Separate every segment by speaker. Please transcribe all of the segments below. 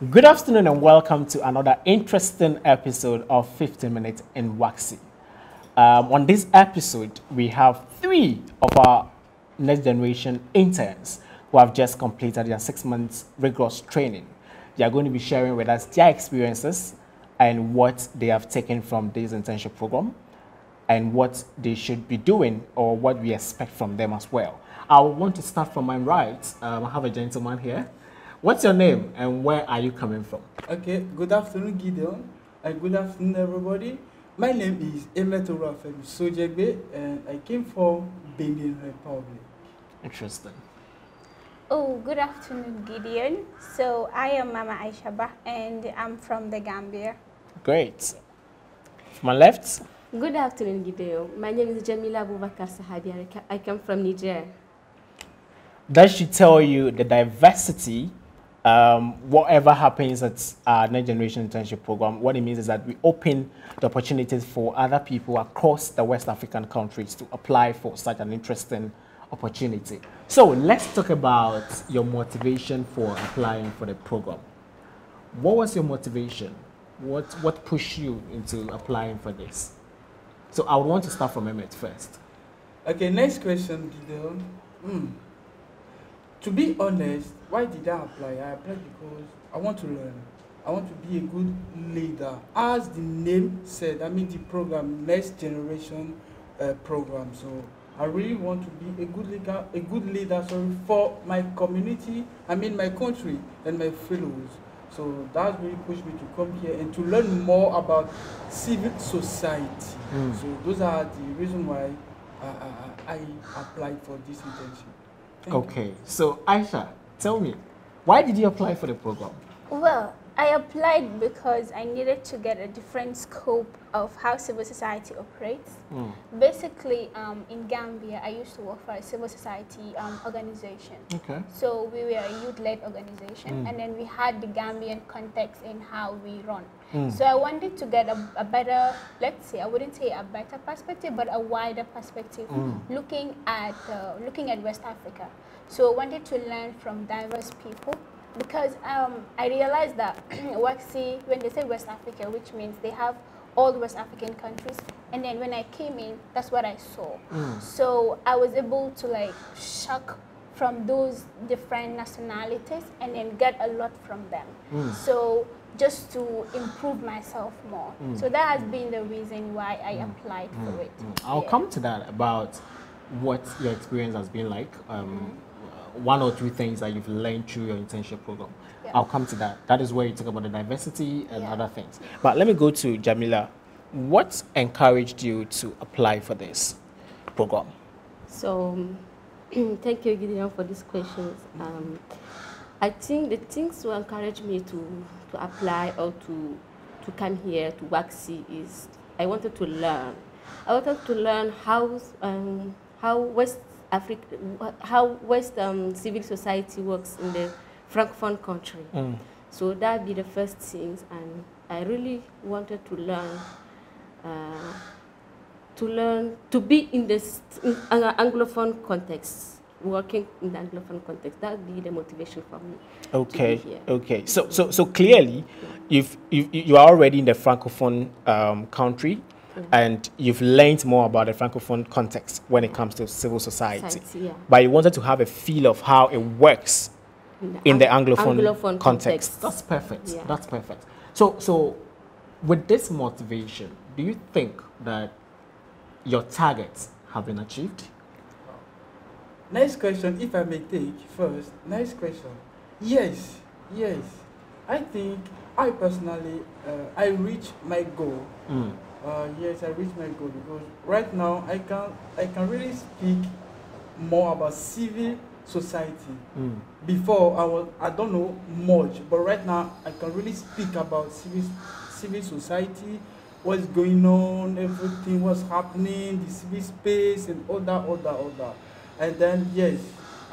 Speaker 1: Good afternoon and welcome to another interesting episode of 15 Minutes in Waxy. On this episode, we have three of our next generation interns who have just completed their 6 months rigorous training. They are going to be sharing with us their experiences and what they have taken from this internship program and what they should be doing or what we expect from them as well. I want to start from my right. I have a gentleman here. What's your name and where are you coming from?
Speaker 2: Okay, good afternoon, Gideon, and good afternoon, everybody. My name is Emetoro Afemi Sojegbe, and I came from Benin Republic.
Speaker 1: Interesting.
Speaker 3: Oh, good afternoon, Gideon. So I am Mama Aishaba, and I'm from the Gambia.
Speaker 1: Great. From my left?
Speaker 4: Good afternoon, Gideon. My name is Jamila Abubakar Sahabi. I come from Niger.
Speaker 1: That should tell you the diversity. Whatever happens at our next generation internship program, what it means is that we open the opportunities for other people across the West African countries to apply for such an interesting opportunity. So let's talk about your motivation for applying for the program. What was your motivation? What pushed you into applying for this? So I would want to start from Emmett first.
Speaker 2: Okay, next question, Gideon. To be honest, why did I apply? I applied because I want to learn. I want to be a good leader. As the name said, I mean the program, Next Generation program. So I really want to be a good leader for my community, I mean my country and my fellows. So that really pushed me to come here and to learn more about civil society. So those are the reasons why I applied for this internship.
Speaker 1: Okay, so Aisha, tell me, why did you apply for the program?
Speaker 3: Well, I applied because I needed to get a different scope of how civil society operates. Basically, in Gambia, I used to work for a civil society organization.
Speaker 1: Okay.
Speaker 3: So we were a youth-led organization, and then we had the Gambian context in how we run. So I wanted to get a better, let's say, I wouldn't say a better perspective, but a wider perspective, looking at West Africa. So I wanted to learn from diverse people. Because I realized that Waxy, when they say West Africa, which means they have all the West African countries, and then when I came in, that's what I saw. So I was able to like shock from those different nationalities and then get a lot from them. So just to improve myself more. So that has been the reason why I applied for it.
Speaker 1: I'll come to that about what your experience has been like. One or two things that you've learned through your internship program.
Speaker 3: Yeah.
Speaker 1: I'll come to that. That is where you talk about the diversity and other things. But let me go to Jamila. What encouraged you to apply for this program?
Speaker 4: So, thank you, Gideon, for these questions. I think the things to encourage me to apply or to come here to Waxy is I wanted to learn. I wanted to learn how West civil society works in the Francophone country. So that'd be the first things, and I really wanted to learn to be in this Anglophone context, working in the Anglophone context. That'd be the motivation for me.
Speaker 1: Okay.
Speaker 4: To be here.
Speaker 1: Okay. So clearly, you are already in the Francophone country. And you've learned more about the Francophone context when it comes to civil society. But you wanted to have a feel of how it works in the Anglophone context. That's perfect. Yeah. That's perfect. So with this motivation, do you think that your targets have been achieved?
Speaker 2: Nice question, if I may take first. Nice question. Yes. I think I personally, I reached my goal. Yes, I reached my goal because right now I can really speak more about civil society. Before I don't know much, but right now I can really speak about civil society, what's going on, everything, what's happening, the civil space, and all that. And then yes,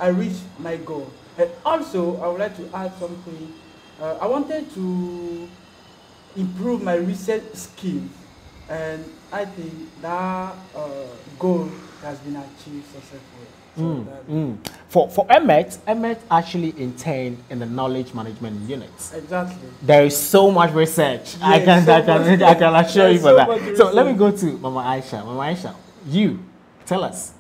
Speaker 2: I reached my goal. And also I would like to add something. I wanted to improve my research skills. And I think that goal has been achieved successfully. So that,
Speaker 1: For Emmet actually interned in the knowledge management unit.
Speaker 2: exactly.
Speaker 1: There is so much research. I
Speaker 2: Yes,
Speaker 1: can assure you
Speaker 2: There's
Speaker 1: for
Speaker 2: so
Speaker 1: that.
Speaker 2: much
Speaker 1: So let me
Speaker 2: research.
Speaker 1: go to Mama Aisha. Mama Aisha, you tell us,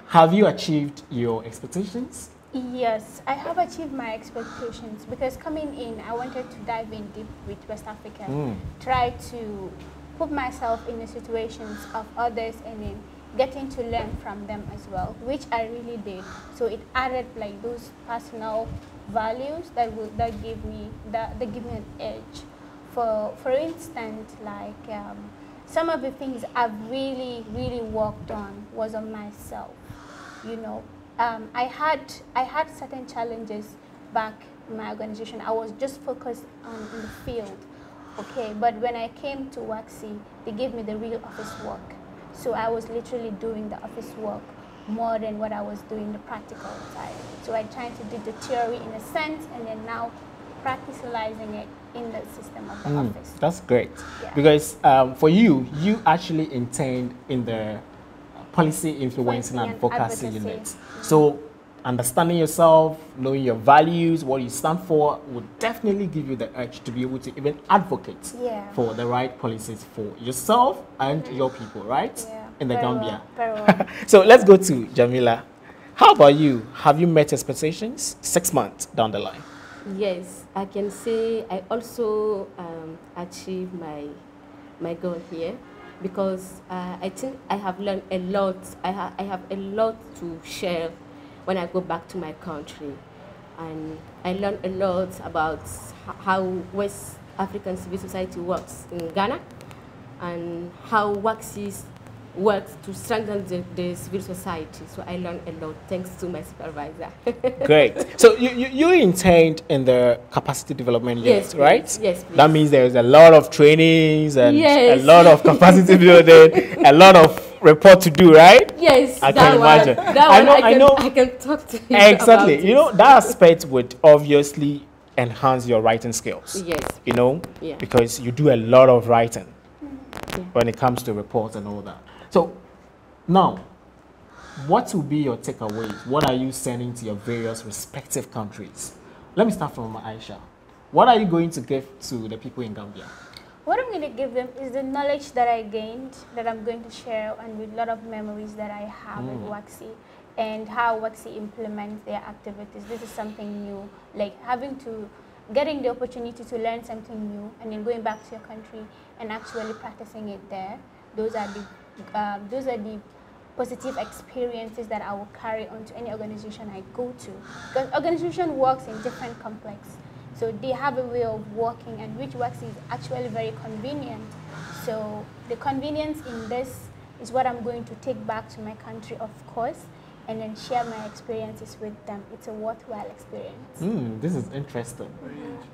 Speaker 1: have you achieved your expectations?
Speaker 3: Yes, I have achieved my expectations because coming in, I wanted to dive in deep with West Africa, try to put myself in the situations of others and then getting to learn from them as well, which I really did. So it added like those personal values that give me an edge. For instance, like some of the things I've really worked on was on myself. You know, I had certain challenges back in my organization. I was just focused on in the field, okay. But when I came to WAXI, they gave me the real office work. So I was literally doing the office work more than what I was doing the practical side. So I tried to do the theory in a sense, and then now practicalizing it in the system of the office.
Speaker 1: That's great.
Speaker 3: Yeah.
Speaker 1: Because for you actually interned in the policy influencing and advocacy unit. So understanding yourself, knowing your values, what you stand for, would definitely give you the urge to be able to even advocate
Speaker 3: Yeah.
Speaker 1: for the right policies for yourself and your people, right?
Speaker 3: Yeah.
Speaker 1: In the
Speaker 3: Very
Speaker 1: Gambia.
Speaker 3: well, very well.
Speaker 1: So let's go to Jamila. How about you? Have you met expectations 6 months down the line?
Speaker 4: Yes, I can say I also achieved my goal here because I think I have learned a lot. I have a lot to share when I go back to my country. And I learned a lot about how West African civil society works in Ghana and how WAXIS works to strengthen the civil society. So I learned a lot thanks to my supervisor.
Speaker 1: Great. So you interned in the capacity development unit,
Speaker 4: Yes,
Speaker 1: right?
Speaker 4: please. Yes, please.
Speaker 1: That means there's a lot of trainings and
Speaker 4: Yes.
Speaker 1: a lot of capacity building, a lot of report to do, right?
Speaker 4: Yes,
Speaker 1: I
Speaker 4: that
Speaker 1: can
Speaker 4: one,
Speaker 1: imagine.
Speaker 4: That
Speaker 1: I
Speaker 4: one
Speaker 1: know.
Speaker 4: I can talk to you
Speaker 1: Exactly.
Speaker 4: about
Speaker 1: You know, that aspect would obviously enhance your writing skills.
Speaker 4: Yes.
Speaker 1: You know,
Speaker 4: Yeah.
Speaker 1: because you do a lot of writing
Speaker 4: Yeah.
Speaker 1: when it comes to reports and all that. So now, what will be your takeaways? What are you sending to your various respective countries? Let me start from Aisha. What are you going to give to the people in Gambia?
Speaker 3: What I'm going to give them is the knowledge that I gained, that I'm going to share, and with a lot of memories that I have with WAXI, and how WAXI implements their activities. This is something new, like getting the opportunity to learn something new, and then going back to your country and actually practicing it there. Those are the positive experiences that I will carry on to any organization I go to. Because organization works in different complex. So they have a way of working, and which works is actually very convenient. So the convenience in this is what I'm going to take back to my country, of course, and then share my experiences with them. It's a worthwhile experience.
Speaker 1: This is interesting.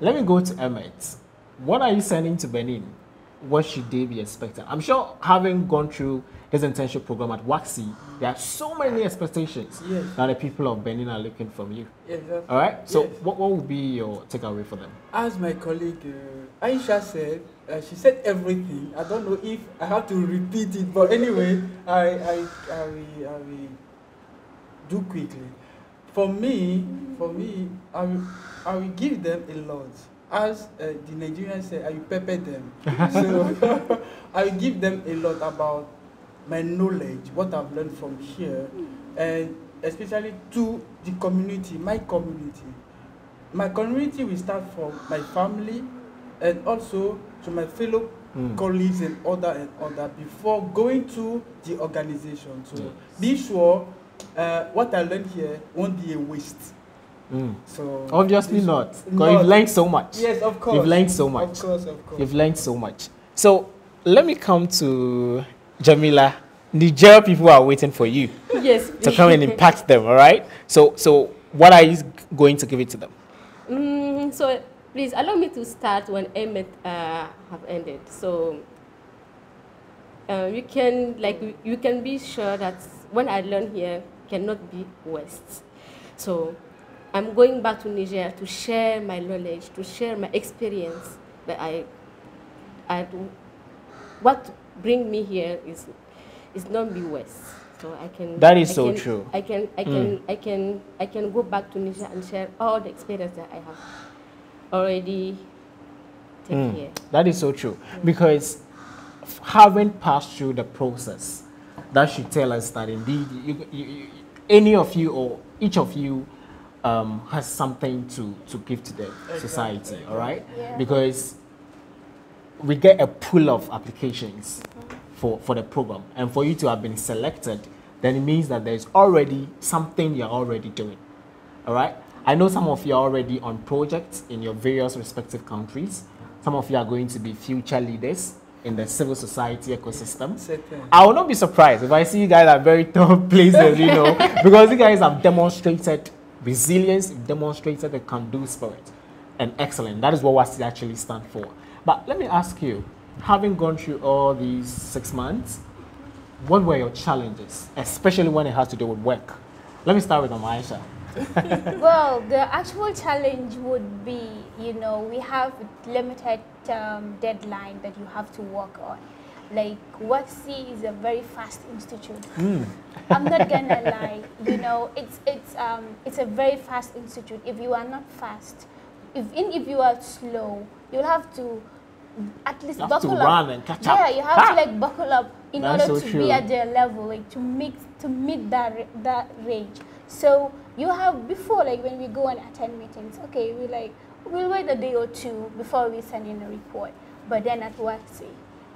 Speaker 1: Let me go to Emmet. What are you sending to Benin? What should they be expecting? I'm sure having gone through this internship program at WAXI, there are so many expectations that the people of Benin are looking from you.
Speaker 2: Yes, exactly.
Speaker 1: All right? So
Speaker 2: Yes.
Speaker 1: what would be your takeaway for them?
Speaker 2: As my colleague Aisha said, she said everything. I don't know if I have to repeat it, but anyway, I will do quickly. For me, I will give them a lot. As the Nigerians say, I will pepper them. So I will give them a lot about my knowledge, what I've learned from here, and especially to the community, my community. My community will start from my family and also to my fellow colleagues and other before going to the organization. So be sure what I learned here won't be a waste. So
Speaker 1: Obviously not. Because
Speaker 2: Not.
Speaker 1: you've learned so much.
Speaker 2: Yes, of course.
Speaker 1: You've learned so much.
Speaker 2: Of course.
Speaker 1: You've learned so much. So let me come to Jamila. Niger people are waiting for you
Speaker 4: Yes.
Speaker 1: to come and impact them, all right? So what are you going to give it to them?
Speaker 4: So please allow me to start when Emmet have ended. So you can be sure that when I learn here cannot be waste. So I'm going back to Niger to share my knowledge, to share my experience that I do. What bring me here is not be waste. so I can.
Speaker 1: That is
Speaker 4: I
Speaker 1: so
Speaker 4: can,
Speaker 1: true.
Speaker 4: I can go back to Niger and share all the experience that I have already taken here.
Speaker 1: That is so true. Because having passed through the process, that should tell us that indeed any of you or each of you has something to give to the society, all right?
Speaker 3: Yeah.
Speaker 1: Because we get a pool of applications for the program, and for you to have been selected, then it means that there's already something you're already doing, all right? I know some of you are already on projects in your various respective countries. Some of you are going to be future leaders in the civil society ecosystem. I will not be surprised if I see you guys at very top places, you know, because you guys have demonstrated resilience, you've demonstrated a can-do spirit, and excellent. That is what WASI actually stand for. But let me ask you, having gone through all these 6 months, what were your challenges, especially when it has to do with work? Let me start with Amaisha.
Speaker 3: Well, the actual challenge would be, you know, we have limited deadline that you have to work on. Like, WASI is a very fast institute. I'm not gonna lie, you know, it's a very fast institute. If you are not fast, if you are slow, you'll have to at least buckle up.
Speaker 1: Run and catch up.
Speaker 3: Yeah, you have to like buckle up in
Speaker 1: That's
Speaker 3: order
Speaker 1: so
Speaker 3: to
Speaker 1: true.
Speaker 3: be at their level, like to meet that range. So you have before, like when we go and attend meetings, okay, we'll wait a day or two before we send in a report. But then at WASI,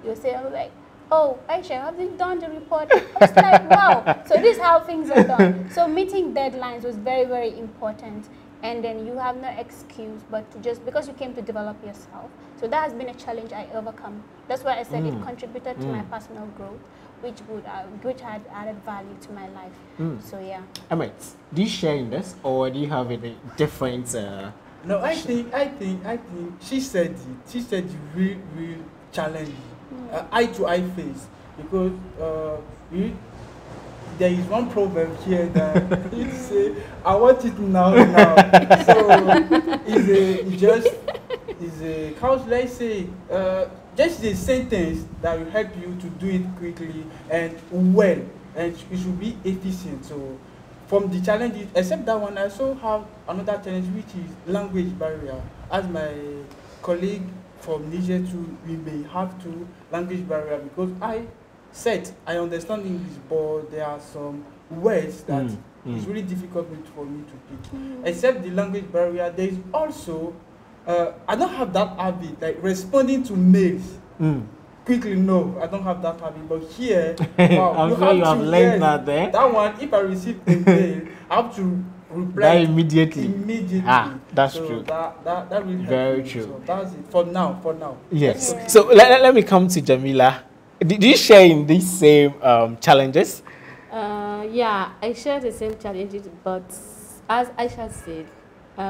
Speaker 3: you'll say, like, oh, Aisha, have you done the report? I was like, wow. So this is how things are done. So meeting deadlines was very, very important. And then you have no excuse but to just, because you came to develop yourself. So that has been a challenge I overcome. That's why I said it contributed to my personal growth, which had added value to my life. So yeah.
Speaker 1: Emmett, do you share in this, or do you have a different?
Speaker 2: No, I think she said it. She said the real challenge, eye to eye face, because there is one proverb here that it say, "I want it now." So it's a how should I say? Just a sentence that will help you to do it quickly and well, and it should be efficient. So from the challenges, except that one, I also have another challenge, which is language barrier. As my colleague from Niger too, we may have to language barrier, because I understand English, but there are some words that it's really difficult for me to pick. Except the language barrier, there is also I don't have that habit, like responding to mails quickly. No, I don't have that habit. But here, wow,
Speaker 1: I'm sure you have learned that there.
Speaker 2: That one, if I receive a mail, I have to reply
Speaker 1: immediately. That's
Speaker 2: so
Speaker 1: true.
Speaker 2: That will help
Speaker 1: Very
Speaker 2: me.
Speaker 1: true.
Speaker 2: So that's it for now.
Speaker 1: Yes. So let me come to Jamila. Did you share in these same challenges?
Speaker 4: Yeah, I share the same challenges, but as Aisha said,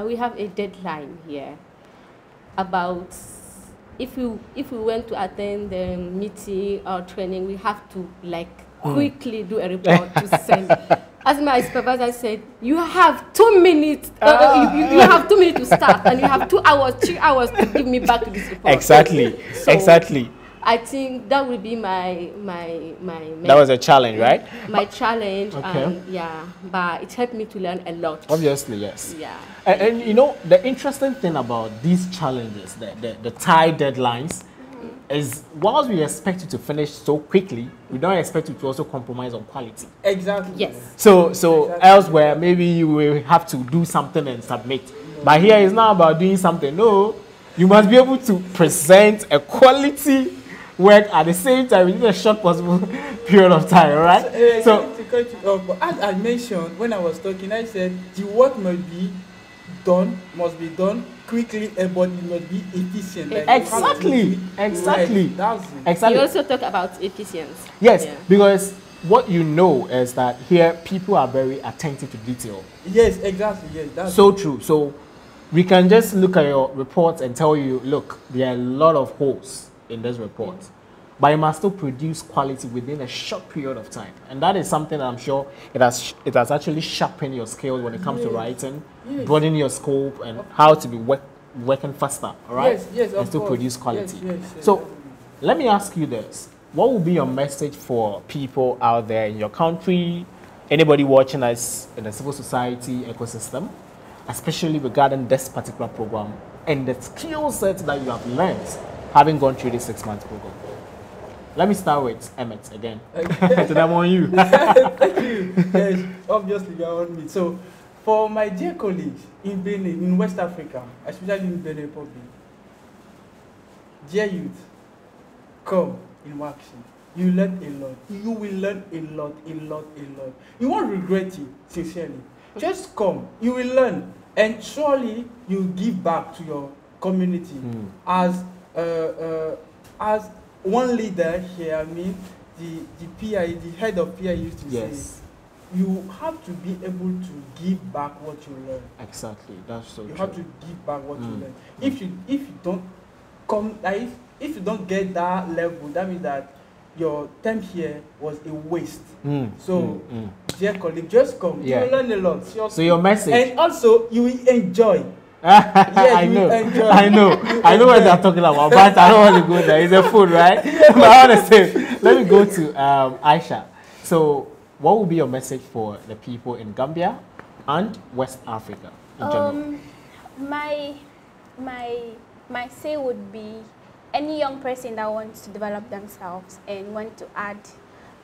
Speaker 4: we have a deadline here about if we went to attend the meeting or training, we have to like quickly do a report to send. As my supervisor said, you have 2 minutes. You have 2 minutes to start, and you have 2 hours, 3 hours to give me back this report.
Speaker 1: Exactly.
Speaker 4: So,
Speaker 1: exactly.
Speaker 4: I think that will be my
Speaker 1: That was a challenge, right?
Speaker 4: My challenge,
Speaker 1: Okay.
Speaker 4: and yeah, but it helped me to learn a lot.
Speaker 1: Obviously, yes.
Speaker 4: Yeah.
Speaker 1: And you know, the interesting thing about these challenges, the tight deadlines, is whilst we expect you to finish so quickly, we don't expect you to also compromise on quality.
Speaker 2: Exactly.
Speaker 4: Yes.
Speaker 1: So
Speaker 2: Exactly.
Speaker 1: elsewhere, maybe you will have to do something and submit. But here it's not about doing something. No, you must be able to present a quality work at the same time within a short possible period of time, right?
Speaker 2: But as I mentioned when I was talking, I said the work must be done quickly, but it must be efficient. Like
Speaker 1: Exactly.
Speaker 2: Right. That's it.
Speaker 1: Exactly.
Speaker 4: You also talk about efficiency.
Speaker 1: Yes,
Speaker 4: Yeah.
Speaker 1: because what you know is that here people are very attentive to detail.
Speaker 2: Yes, exactly. Yes, that's
Speaker 1: So true. So we can just look at your reports and tell you, look, there are a lot of holes in this report, but you must still produce quality within a short period of time, and that is something that I'm sure it has actually sharpened your skills when it comes to writing, broadening your scope, and how to be working faster. All right,
Speaker 2: Yes,
Speaker 1: and
Speaker 2: of
Speaker 1: still
Speaker 2: course.
Speaker 1: produce quality.
Speaker 2: Yes.
Speaker 1: So let me ask you this: what would be your message for people out there in your country, anybody watching us in the civil society ecosystem, especially regarding this particular program and the skill set that you have learned having gone through this 6-month program? Let me start with Emmett again. So I'm on you.
Speaker 2: Thank you. Yes, obviously you are on me. So, for my dear colleagues in Benin, in West Africa, especially in Benin Republic, dear youth, come in Waxy. You learn a lot. You will learn a lot, a lot, a lot. You won't regret it, sincerely. Just come. You will learn, and surely you give back to your community as one leader here. I mean, the PI, the head of PI used to say, you have to be able to give back what you learn.
Speaker 1: Exactly, that's so
Speaker 2: you
Speaker 1: true.
Speaker 2: have to give back what you learn. If you don't come, if you don't get that level, that means that your time here was a waste. So, dear colleague, just come. You will learn a lot. Seriously.
Speaker 1: So your message,
Speaker 2: and also you will enjoy.
Speaker 1: I know what they're talking about, but I don't want to go there. It's a food, right? But I want to say, let me go to Aisha. So, what would be your message for the people in Gambia and West Africa in general?
Speaker 3: My say would be, any young person that wants to develop themselves and want to add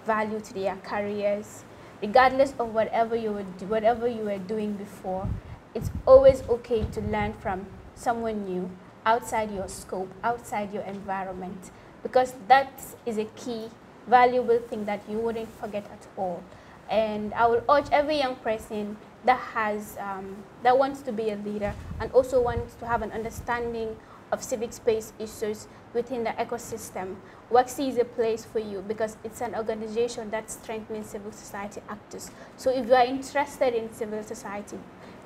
Speaker 3: value to their careers, regardless of whatever you were doing before, it's always okay to learn from someone new, outside your scope, outside your environment, because that is a key, valuable thing that you wouldn't forget at all. And I would urge every young person that that wants to be a leader and also wants to have an understanding of civic space issues within the ecosystem. Waxy is a place for you because it's an organization that strengthens civil society actors. So if you are interested in civil society,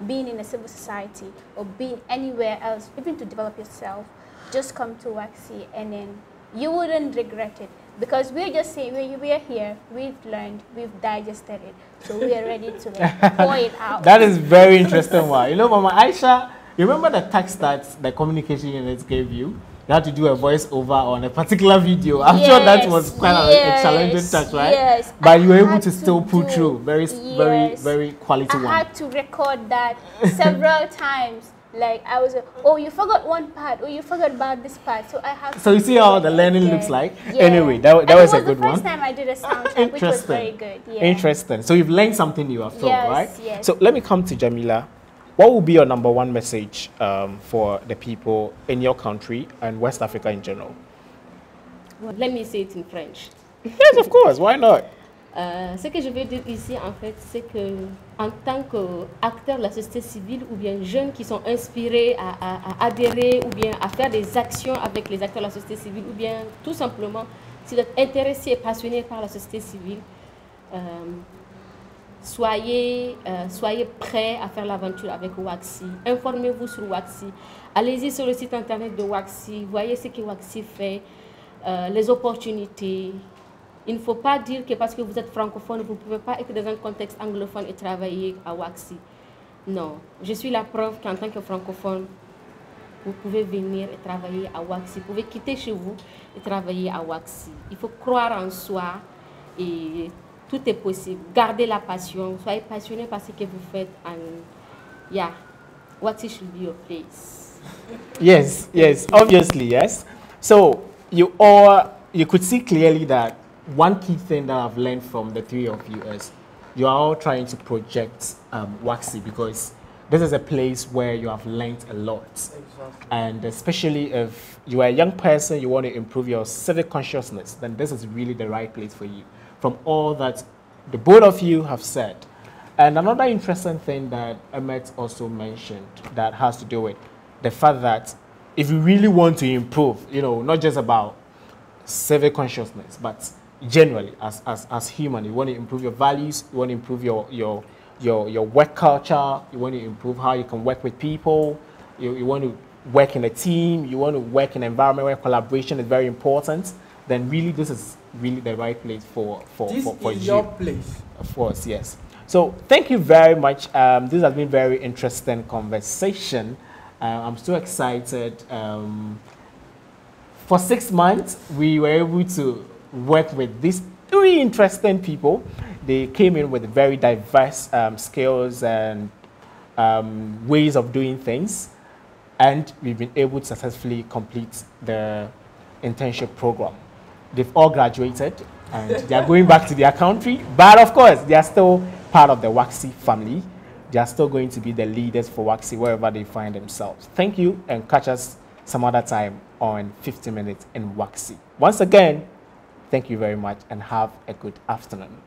Speaker 3: being in a civil society or being anywhere else, even to develop yourself, just come to Waxy and then you wouldn't regret it. Because we're just saying, we're here, we've learned, we've digested it, so we are ready to pour it out.
Speaker 1: That is very interesting. Wow. You know, Mama Aisha, you remember the text that the communication unit gave you? You had to do a voice-over on a particular video. I'm sure that was quite a challenging task, right?
Speaker 3: Yes.
Speaker 1: But you were able to still pull through. Very quality one.
Speaker 3: I had to record that several times. Like I was, oh, you forgot one part, or you forgot about this part, so I have.
Speaker 1: So you see how the learning looks like.
Speaker 3: Yeah.
Speaker 1: Anyway, that was a good one.
Speaker 3: It was the first time I did a soundtrack, which was very good. Yeah.
Speaker 1: Interesting. So you've learned something new after all, right?
Speaker 3: Yes.
Speaker 1: So let me come to Jamila. What would be your number one message for the people in your country and West Africa in general?
Speaker 4: Well, let me say it in French.
Speaker 1: Yes, of course. Why not?
Speaker 4: Ce que je veux dire ici, en fait, c'est que en tant qu'acteurs de la société civile ou bien jeunes qui sont inspirés à adhérer ou bien à faire des actions avec les acteurs de la société civile ou bien tout simplement, si vous êtes intéressés et passionnés par la société civile, soyez prêts à faire l'aventure avec Waxy. Informez-vous sur Waxy. Allez-y sur le site internet de Waxy. Voyez ce que Waxy fait, les opportunités. Il ne faut pas dire que parce que vous êtes francophone, vous ne pouvez pas être dans un contexte anglophone et travailler à Waxy. Non, je suis la preuve qu'en tant que francophone, vous pouvez venir et travailler à Waxy. Vous pouvez quitter chez vous et travailler à Waxy. Il faut croire en soi et tout est possible. Gardez la passion. Soyez passionné par ce que vous faites. And yeah, Waxy should be your place.
Speaker 1: Yes, obviously, yes. So you could see clearly that one key thing that I've learned from the three of you is you are all trying to project Waxy because this is a place where you have learned a lot.
Speaker 2: Exactly.
Speaker 1: And especially if you are a young person, you want to improve your civic consciousness, then this is really the right place for you. From all that the both of you have said. And another interesting thing that Emmett also mentioned that has to do with the fact that if you really want to improve, you know, not just about civic consciousness, but generally as human, you want to improve your values, you want to improve your work culture, you want to improve how you can work with people, you want to work in a team, you want to work in an environment where collaboration is very important, then really this is really the right place for you.
Speaker 2: Your place.
Speaker 1: Of course, yes. So thank you very much. This has been very interesting conversation. I'm so excited. For 6 months, we were able to work with these three interesting people. They came in with very diverse skills and ways of doing things, and we've been able to successfully complete the internship program. They've all graduated and they are going back to their country, but of course they are still part of the WACSI family. They are still going to be the leaders for WACSI wherever they find themselves. Thank you, and catch us some other time on 15 Minutes in WACSI. Once again, thank you very much and have a good afternoon.